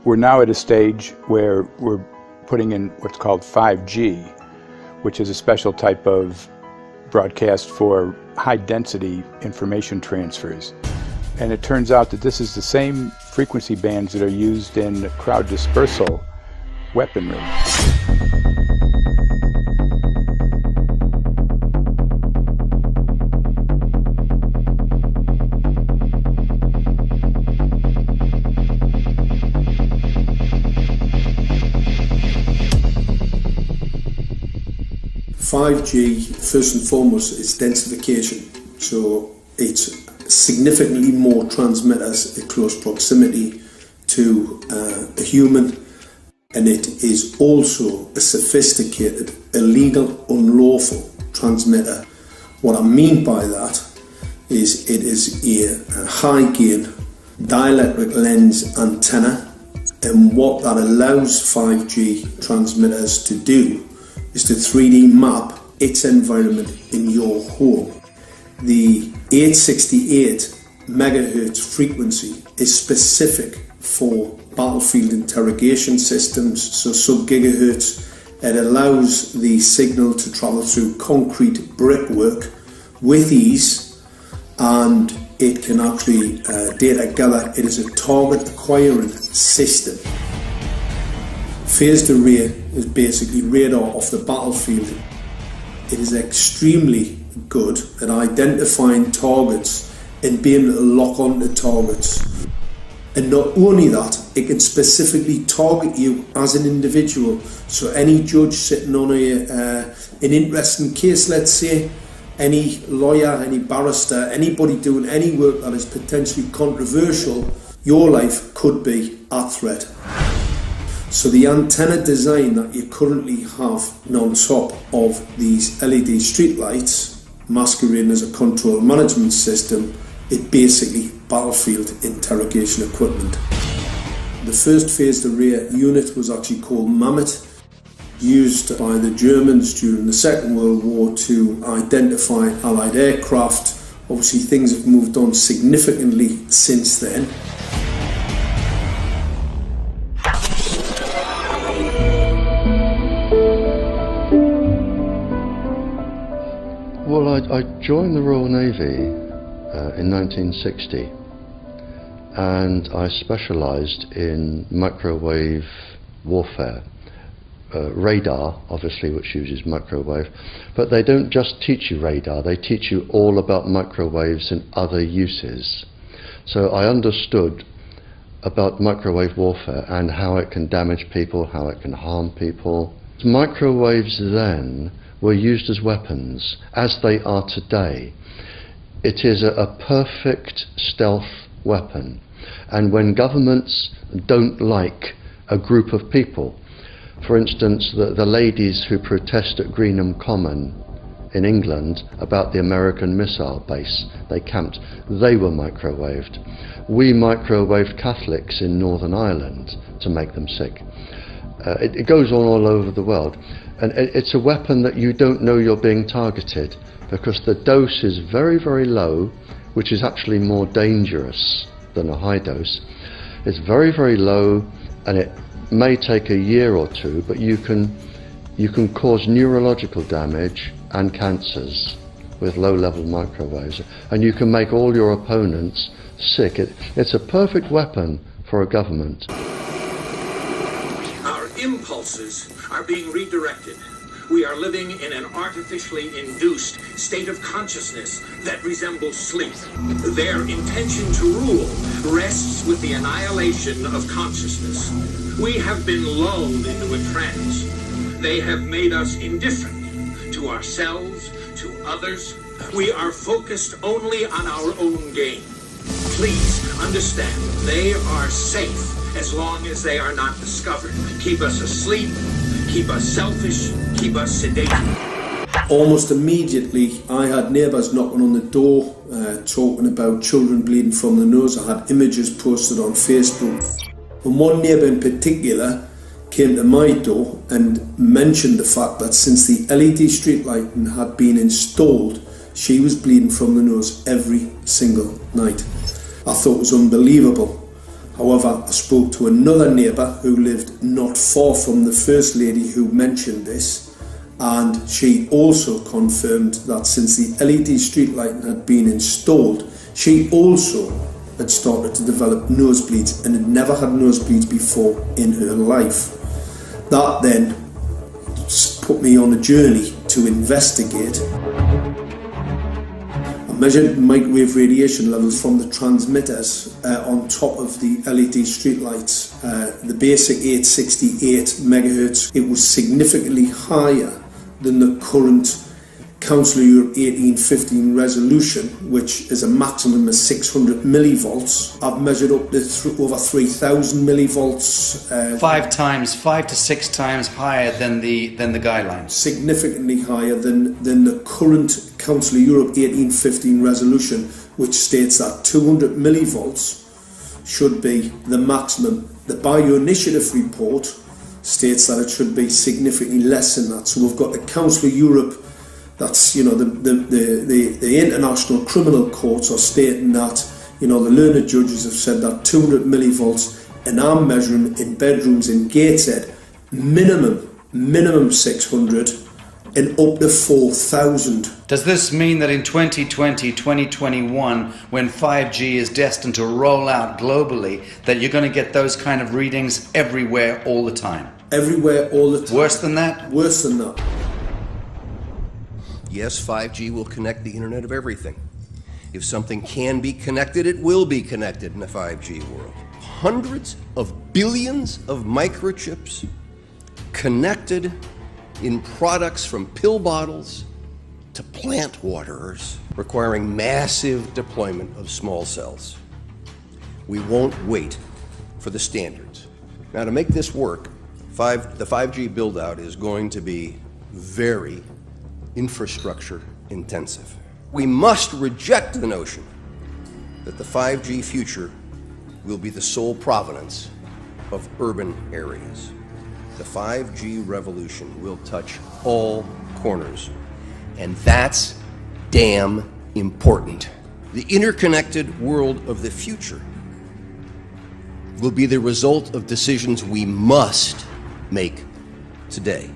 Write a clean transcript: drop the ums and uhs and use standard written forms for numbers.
We're now at a stage where we're putting in what's called 5G, which is a special type of broadcast for high-density information transfers. And it turns out that this is the same frequency bands that are used in crowd dispersal weaponry. 5G, first and foremost, is densification. So it's significantly more transmitters in close proximity to a human, and it is also a sophisticated, illegal, unlawful transmitter. What I mean by that is it is a high gain dielectric lens antenna, and what that allows 5G transmitters to do is to 3D map its environment in your home. The 868 megahertz frequency is specific for battlefield interrogation systems, so sub-gigahertz. It allows the signal to travel through concrete brickwork with ease, and it can actually data gather. It is a target acquiring system. Phased array is basically radar off the battlefield. It is extremely good at identifying targets and being able to lock onto targets. And not only that, it can specifically target you as an individual. So any judge sitting on an interesting case, let's say, any lawyer, any barrister, anybody doing any work that is potentially controversial, your life could be at threat. So the antenna design that you currently have on top of these LED streetlights, masquerading as a control management system, is basically battlefield interrogation equipment. The first phased array unit was actually called Mammoth, used by the Germans during the Second World War to identify Allied aircraft. Obviously things have moved on significantly since then. Well, I joined the Royal Navy in 1960, and I specialised in microwave warfare. Radar, obviously, which uses microwave, but they don't just teach you radar, they teach you all about microwaves and other uses. So I understood about microwave warfare and how it can damage people, how it can harm people. Microwaves then were used as weapons, as they are today. It is a perfect stealth weapon, and when governments don't like a group of people, for instance the ladies who protest at Greenham Common in England about the American missile base they camped, they were microwaved. We microwaved Catholics in Northern Ireland to make them sick. It goes on all over the world. And it's a weapon that you don't know you're being targeted, because the dose is very, very low, which is actually more dangerous than a high dose. It's very, very low, and it may take a year or two, but you can cause neurological damage and cancers with low-level microwaves, and you can make all your opponents sick. It's a perfect weapon for a government. Our impulses are being redirected. We are living in an artificially induced state of consciousness that resembles sleep. Their intention to rule rests with the annihilation of consciousness. We have been lulled into a trance. They have made us indifferent to ourselves, to others. We are focused only on our own gain. Please understand, they are safe as long as they are not discovered. Keep us asleep, keep us selfish, keep us sedated. Almost immediately, I had neighbours knocking on the door, talking about children bleeding from the nose. I had images posted on Facebook. And one neighbour in particular came to my door and mentioned the fact that since the LED street lighting had been installed, she was bleeding from the nose every single night. I thought it was unbelievable. However, I spoke to another neighbour who lived not far from the first lady who mentioned this, and she also confirmed that since the LED street lighting had been installed, she also had started to develop nosebleeds and had never had nosebleeds before in her life. That then put me on a journey to investigate. I measured microwave radiation levels from the transmitters on top of the LED streetlights. The basic 868 megahertz, it was significantly higher than the current Council of Europe 1815 resolution, which is a maximum of 600 millivolts. I've measured up to over 3,000 millivolts. 5 to 6 times higher than the guidelines. Significantly higher than the current Council of Europe 1815 resolution, which states that 200 millivolts should be the maximum. The Bioinitiative report states that it should be significantly less than that. So we've got the Council of Europe, that's, you know, the international criminal courts are stating that, you know, the learned judges have said that 200 millivolts, and I'm measuring in bedrooms in Gateshead minimum 600 and up to 4,000. Does this mean that in 2020, 2021, when 5G is destined to roll out globally, that you're going to get those kind of readings everywhere all the time? Everywhere all the time. Worse than that? Worse than that. Yes, 5G will connect the Internet of everything. If something can be connected, it will be connected in a 5G world. Hundreds of billions of microchips connected in products from pill bottles to plant waterers, requiring massive deployment of small cells. We won't wait for the standards. Now, to make this work, the 5G build-out is going to be very infrastructure intensive. We must reject the notion that the 5G future will be the sole provenance of urban areas. The 5G revolution will touch all corners, and that's damn important. The interconnected world of the future will be the result of decisions we must make today.